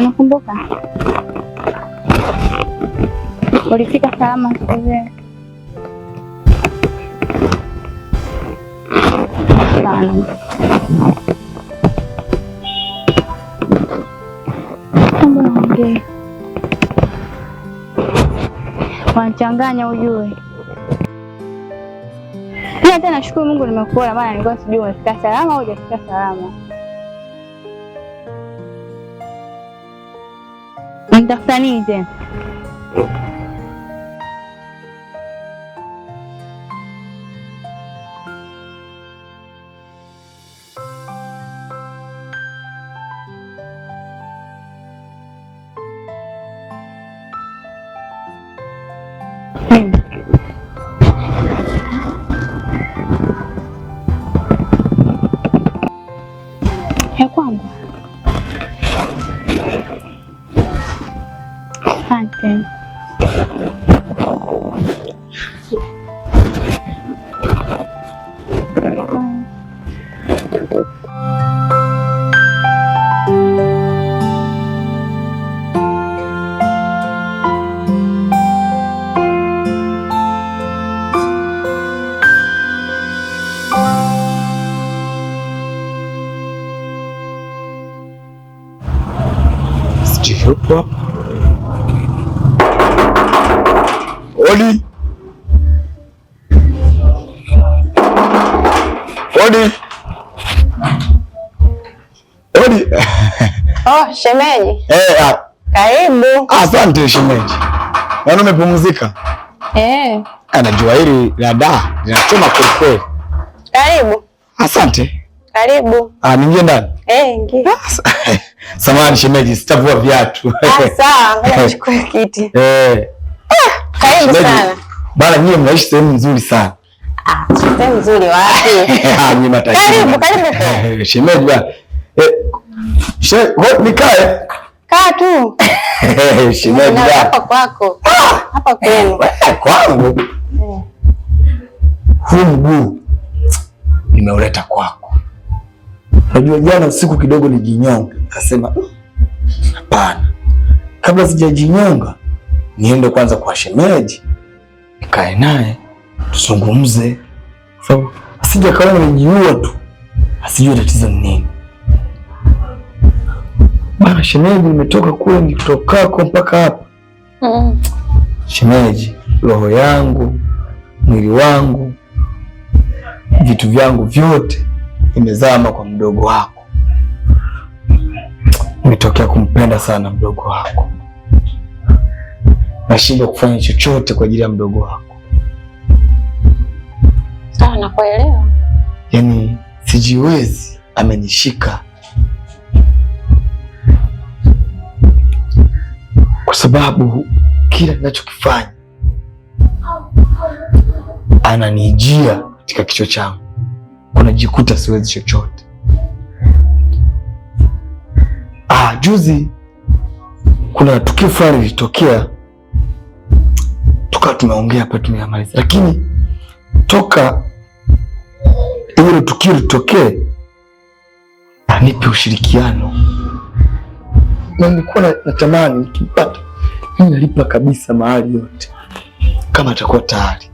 Nakumbuka. Ulifika salama sasa. Sana. Mbona wanachanganya ujue. Mimi hata nashukuru Mungu nimekuona, maana nilikuwa sijui umefika salama au hujafika salama. Unatafuta nini tena? Ya kwangu. Asante. Yupo hapa. Odi. Odi. Odi. Oh, shemeji. Karibu. Asante shemeji. Naona umepumzika? Anajua hili la daa linachoma kweli. Karibu. Asante. Karibu. Niingie ndani? Ingia. Samahani shemeji, sitavua viatu. Sawa, ngoja nichukue kiti. Karibu sana. Bana, nyie mnaishi sehemu nzuri sana. Sehemu nzuri wapi? Nyie matajiri. Karibu. Shemeji bana. Nikae. Kaa tu. Shemeji bana. Hapa kwako. Hapa kwenu. Kwangu. Huu mguu nimeuleta kwako. Najua jana usiku kidogo nijinyonga. Akasema hapana, kabla sijajinyonga niende kwanza kwa shemeji, nikae naye tuzungumze, sababu asije kaona nijiua tu, asijue tatizo ni nini. Bana shemeji, nimetoka kule nikitokako mpaka hapa. Shemeji, roho yangu, mwili wangu, vitu vyangu vyote imezama kwa mdogo wako. Nimetokea kumpenda sana mdogo wako. Nashindwa kufanya chochote kwa ajili ya mdogo wako. Sawa, nakuelewa. Yaani sijiwezi, amenishika. Kwa sababu kila ninachokifanya ananijia katika kichwa changu. Kunajikuta siwezi chochote. Juzi kuna tukio fulani lilitokea, tukawa tumeongea hapa tumeyamaliza, lakini toka hilo tukio litokee anipe ushirikiano, na nilikuwa natamani nikimpata mimi nalipa kabisa mahali yote kama atakuwa tayari.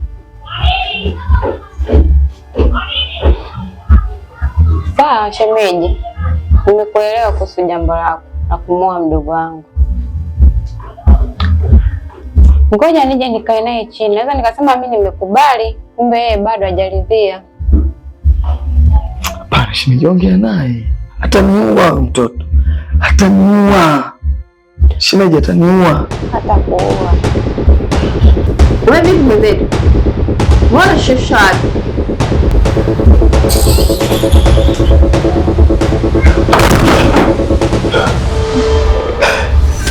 Sawa shemeji, nimekuelewa kuhusu jambo lako la kumuoa mdogo wangu. Ngoja nije nikae naye chini. Naweza nikasema mimi nimekubali, kumbe yeye bado hajaridhia. Hapana shemeji, ongea naye. Ataniua mtoto. Ataniua. Shemeji ataniua. Atakuua. Wewe vipi mwenzetu? Mbona shashad?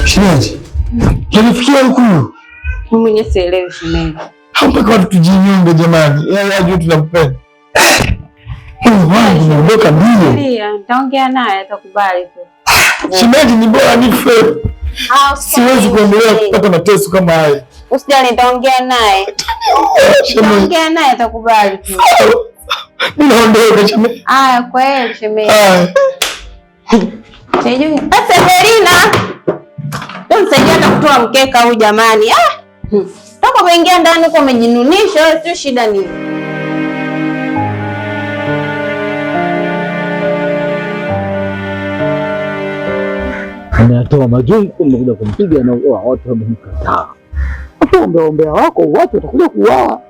Shemeji, tunafikia huku. Mimi mwenyewe sielewi shemeji. Mpaka watu tujinyonge jamani. Yeye ajue tunampenda. Wangu naondoka mbio. Nitaongea naye atakubali tu. Shemeji, ni bora nife. Siwezi kuendelea kupata mateso kama haya. Usijali, nitaongea naye. Nitaongea naye atakubali tu. Ninaondoka shemeji. Kwa hiyo shemeji. Sijui. Severina. Ndio msaidia hata kutoa mkeka huyu jamani. Toka kuingia ndani huko umejinunisha wewe, sio shida nini? Anatoa majungu umekuja kumpiga na watu wamemkataa. Ombea wako watu watakuja kuuawa.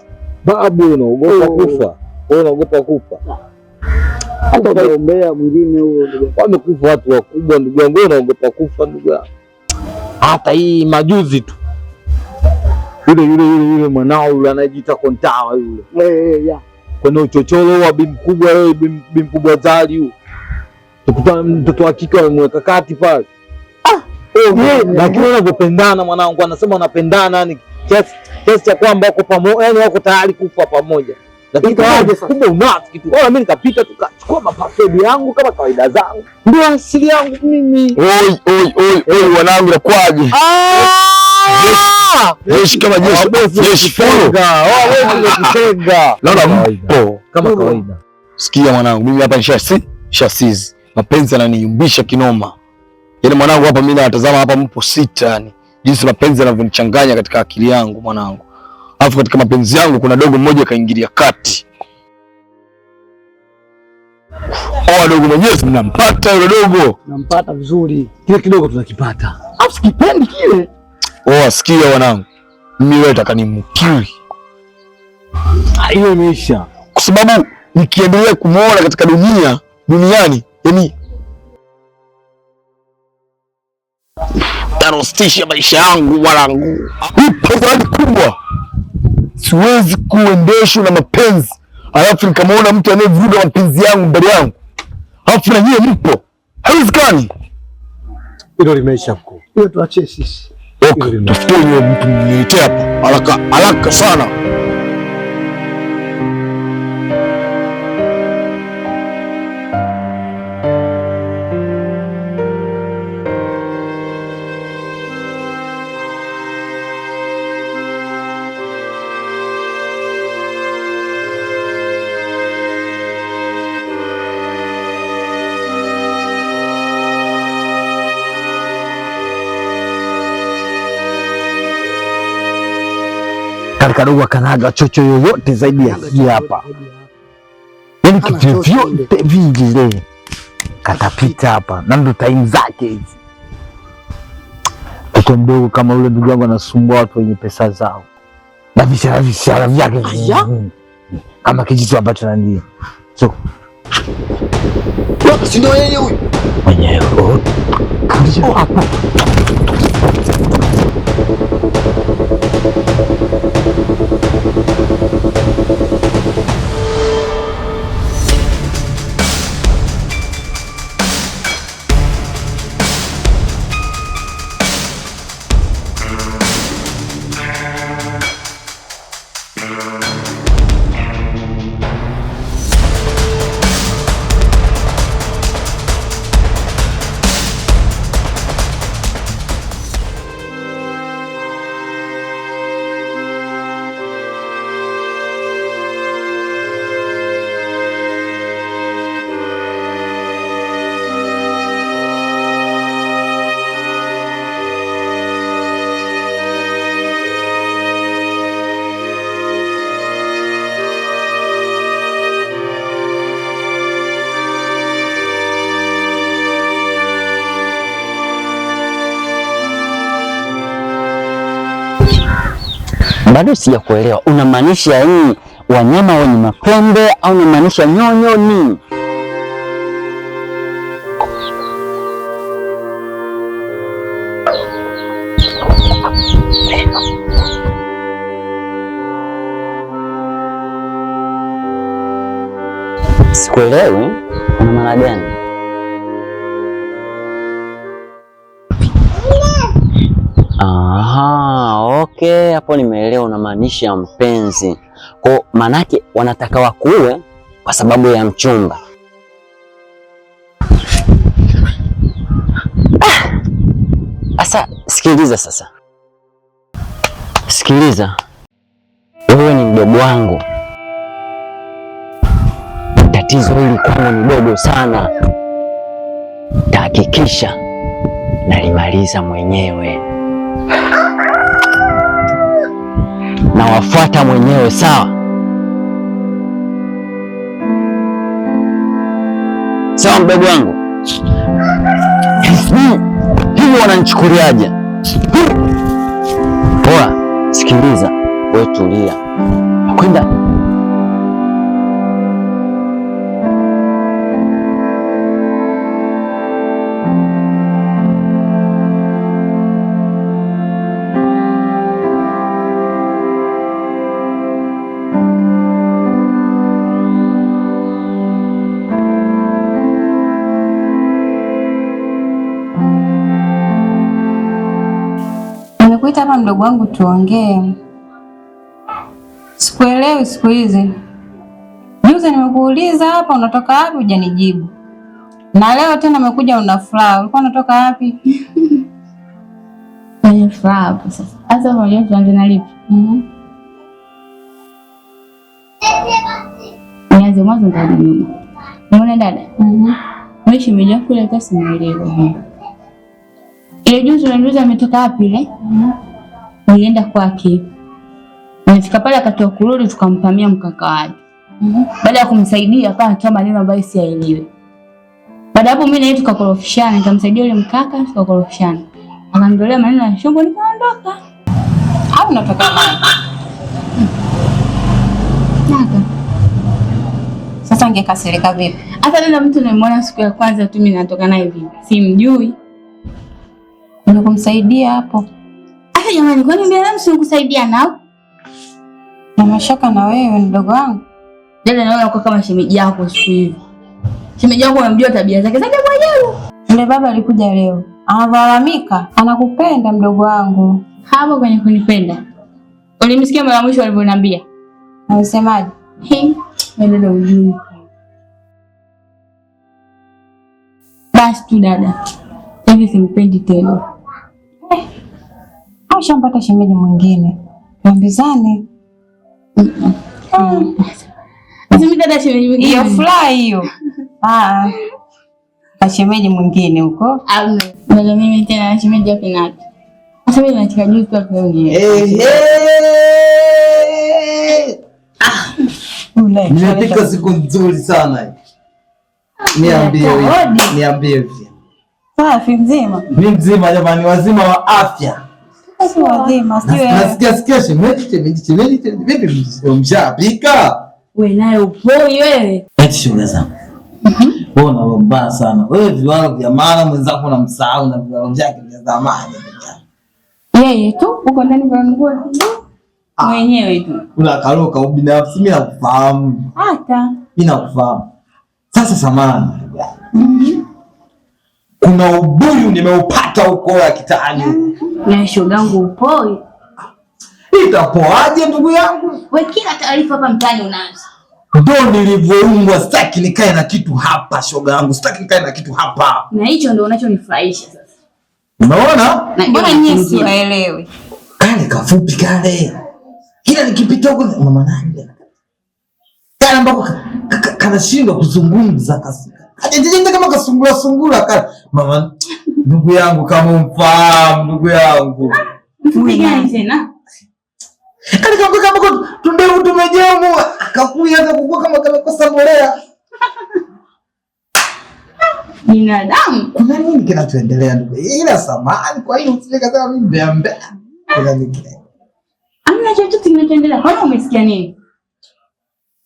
Babu unaogopa kufa. Wewe unaogopa kufa. Hata unaombea mwingine huo wamekufa watu wakubwa ndugu yangu, unaogopa kufa ndugu yangu. Hata hii majuzi tu. Yule mwanao yule anajiita Kontawa yule. Kuna uchochoro wa bibi mkubwa wewe, bibi mkubwa Zali huyo. Tukuta mtoto wa kike wameweka kati pale. Lakini wanavyopendana mwanangu, anasema wanapendana yani kiasi cha kwamba wako pamoja, yani wako tayari kufa pamoja. Lakini kawaje kumbe unafiki tu. Mimi nikapita tukachukua mapasedi yangu kama kawaida zangu. Ndio asili yangu mimi. Oi wanangu nakwaje? Jeshi kama jeshi full. Wewe kutenga. Naona mpo kama kawaida. Sikia mwanangu, mimi hapa nishasizi. Mapenzi yananiumbisha kinoma. Yaani mwanangu hapa mimi natazama hapa mpo sita yani. Jinsi mapenzi yanavyonichanganya katika akili yangu mwanangu. Alafu katika mapenzi yangu kuna dogo mmoja kaingilia kati. Dogo mwenyewe mnampata yule dogo. Tunampata vizuri. Kile kidogo tunakipata. Alafu sikipendi kile. Sikia wanangu. Mimi wewe nataka nimkili. Hiyo imeisha. Kwa sababu nikiendelea kumuona katika duniani, yani tarostisha maisha yangu wanangu. Ipo zawadi kubwa. Siwezi kuendeshwa na mapenzi. Alafu nikamwona mtu anayevuruga mapenzi yangu mbele yangu. Alafu na nyie mpo. Haiwezekani. Hilo limeisha mkuu. Hiyo tuachie sisi. Okay, tafuteni mtu mniletee hapa. Haraka sana. Kadogo kanaga chocho yoyote zaidi ya hii hapa. Yaani kitu vyote vile katapita hapa na ndo time zake hizi. Mtoto mdogo kama ule ndugu yangu anasumbua watu wenye pesa zao. Na vishara vyake kama kijitu ambacho nani. So. Si ndio yeye huyu? Mwenyewe. Hapo. Bado sijakuelewa. Unamaanisha hii wanyama wenye mapembe au unamaanisha nyonyo nini? Sikuelewi. Una maana gani? Aha, okay, hapo nimeelewa. Unamaanisha mpenzi. Kwa manake wanataka wakuwe kwa sababu ya mchumba. Asa, sikiliza sasa. Sikiliza. Wewe ni mdogo wangu. Tatizo hili kwangu ni dogo sana. tahakikisha nalimaliza mwenyewe, na wafuata mwenyewe. Sawa sawa, mdogo wangu. Hivi wananichukuliaje? Poa, sikiliza wewe, tulia. Nakwenda Nimekuita hapa mdogo wangu tuongee. Sikuelewi siku hizi. Juzi nimekuuliza hapa unatoka wapi hujanijibu. Na leo tena umekuja una furaha. Ulikuwa unatoka wapi? Ni furaha hapo sasa. Sasa unajua tuanze na lipi? Nianze mwanzo ndio nyuma. Unaona dada? Wewe shemeji kule hata simuelewi. Ile juzi unaniuliza ametoka wapi ile? Nilienda kwake. Nilifika pale akatoa kurudi tukampamia mkaka wake. Baada ya kumsaidia hapa atoa maneno ambayo siyaelewi. Baada hapo mimi na yeye tukakorofishana, nikamsaidia yule mkaka tukakorofishana. Akaniondolea maneno ya shombo nikaondoka. Au unatoka wapi? Naka. Sasa ungekasirika vipi? Hata ndio mtu nimemuona siku ya kwanza tu mimi natoka naye vipi? Simjui. Nimekumsaidia hapo. Asa jamani, kwani binadamu si nikusaidia nao? Na mashaka na wewe mdogo wangu. Dada naona uko kama shemeji yako siku hivi. Shemeji yako unamjua tabia zake mwenyewe. Yule baba alikuja leo. Analalamika, anakupenda mdogo wangu. Hapo kwenye kunipenda. Ulimsikia mara mwisho alivyoniambia? Anasemaje? Dada ujui. Basi tu dada. Hivi simpendi tena. Au shampata shemeji mwingine. Tuambizane. Sisi dada shemeji mwingine. Hiyo fly hiyo. Na shemeji mwingine huko. Dada mimi tena na shemeji yake nani? Sasa mimi nataka juu tu kwa yeye. Nimepika siku nzuri sana hii. Niambie hivi. Safi mzima. Mimi mzima jamani, wazima wa afya. Si wazima, sio wewe. Nasikia shemeji. Vipi mshapika? Wewe naye upoi wewe. Eti shughuli zangu. Wewe unalomba sana. Wewe viwalo vya maana mwenzako unamsahau na viwalo vyake vya zamani. Yeye tu uko ndani kwa nguo tu. Mwenyewe tu. Unakaroka ubinafsi, mimi nakufahamu. Hata mimi nakufahamu. Sasa samani. Kuna ubuyu nimeupata huko ya kitaani. Na shogangu upoi. Itapoaje ndugu yangu? Wewe kila taarifa hapa mtaani unaanza. Ndio nilivyoumbwa, sitaki nikae na kitu hapa shoga yangu. Sitaki nikae na kitu hapa. Na hicho ndio unachonifurahisha sasa. Unaona? Mbona nyinyi siwaelewi? Kale kafupi kale. Kila nikipita huko mama nani? Kale ambako kanashindwa kuzungumza kasi. Hajajenga kama kasungula kale. Mama ndugu yangu kama umfahamu ndugu yangu. Mfupi gani tena? Kale kama tundevu tumejemu akakuya hata kukua kama kamekosa mbolea. Binadamu. Kuna nini kinachoendelea ndugu? Ila samani kwa hiyo usije kama mimi mbea. Kuna nini? Amna chochote kinachoendelea. Kwani umesikia nini?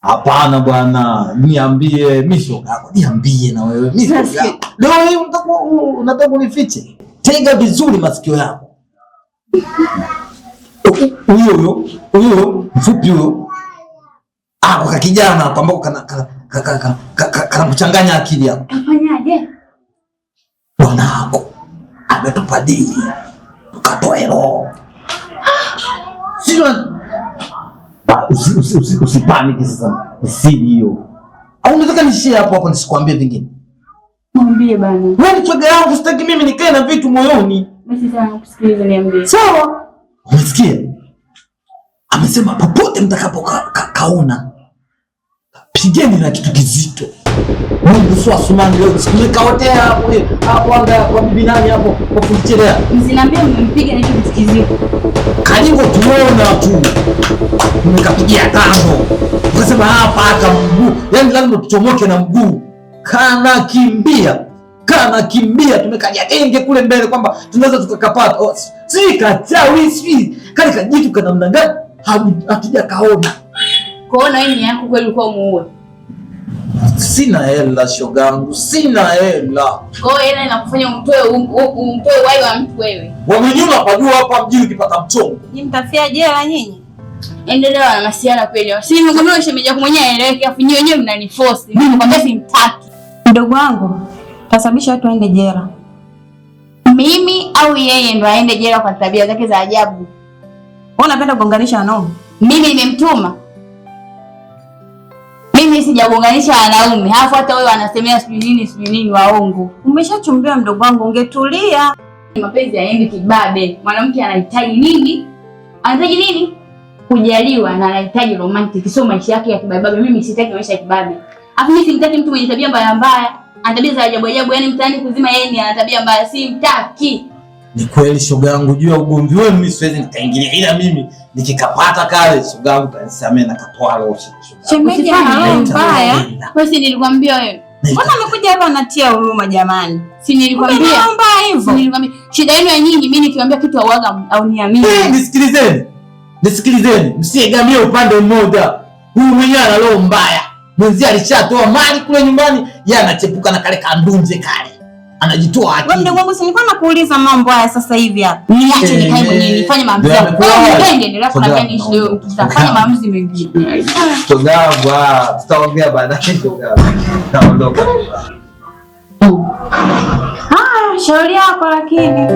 Hapana bwana, niambie mimi shoga yako, niambie na wewe. Mimi shoga yako. Leo hii unataka unifiche. Tega vizuri masikio yako. Huyo mfupi huyo. Kwa kijana hapo ambako kana kuchanganya akili yako. Kafanyaje? Bwanako ametupa dili. Tukatoe roho. Sio usipaniki sasa. Siri hiyo. Au unataka nishie hapo nisikwambie vingine? Mwambie bana. Wewe ni shoga yangu, sitaki mimi nikae na vitu moyoni. Mimi sana kusikiliza niambie. Sawa. Umesikia? Amesema popote mtakapo kaona pigeni na kitu kizito. Mungu sio Asumani leo nikaotea hapo anga kwa bibi nani hapo kwa kuchelea. Msiniambie mmempiga hicho kisikizio. Karibu tuona tu. Nikapigia tano. Ukasema hapa hata mguu. Yaani lazima tuchomoke na mguu. Kana kimbia tumekaja genge kule mbele kwamba tunaweza tukakapata. Si kachawi si. Kale kajitu kana namna gani? Hatuja kaona. Kuona wewe ni yako kweli ulikuwa muue. Sina hela shogangu, sina hela. Kwa hiyo hela inakufanya umtoe wai wa mtu wewe. Wamenyuma pajua hapa mjini ukipata mchongo. Nyinyi mtafia jela nyinyi. Endelea na masiara kweli. Si nimekwambia shemeji yako mwenyewe aeleweke, afu nyinyi wenyewe mnaniforce. Mimi nikwambia simtaki. Mdogo wangu, tasababisha watu waende jela. Mimi au yeye ndo aende jela kwa tabia zake za ajabu? Wewe unapenda kugonganisha wanaume? Mimi nimemtuma. Mimi sijagonganisha wanaume. Halafu hata wewe wanasemea sijui nini waongo. Umeshachumbia mdogo wangu, ungetulia. Mapenzi haendi kibabe. Mwanamke anahitaji nini? Anahitaji nini? Kujaliwa na anahitaji romantic. Sio maisha yake ya kibabe. Mimi sitaki maisha ya kibabe. Alafu mimi simtaki mtu mwenye tabia mbaya. Ana tabia za ajabu, yaani mtaani kuzima yeye ni ana tabia mbaya, simtaki. Ni kweli shoga yangu, juu ya ugomvi wenu mimi siwezi nikaingilia, ila mimi nikikapata kale shoga yangu kanisamee na katoa roho. Shemeji ana mbaya. Wewe si nilikwambia wewe. Mbona amekuja hapa anatia huruma jamani? Si nilikwambia mbaya hivyo. Si nilikwambia shida yenu ya nyinyi, mimi nikiwaambia kitu auaga au niamini. Nisikilizeni. Msiegamie upande mmoja. Huyu mwenyewe ana roho mbaya. Mwenzi alishatoa mali kule nyumbani, yeye anachepuka na kale kandunje kale. Anajitoa akili. Wewe mdogo wangu, si nilikuwa nakuuliza mambo haya sasa hivi hapa. Niache nikae mwenyewe nifanye maamuzi yangu. Wewe ungenge ndio hapo na niishi leo tutafanya maamuzi mengine. Togawa, tutaongea baadaye togawa. Naondoka. Shauri yako lakini.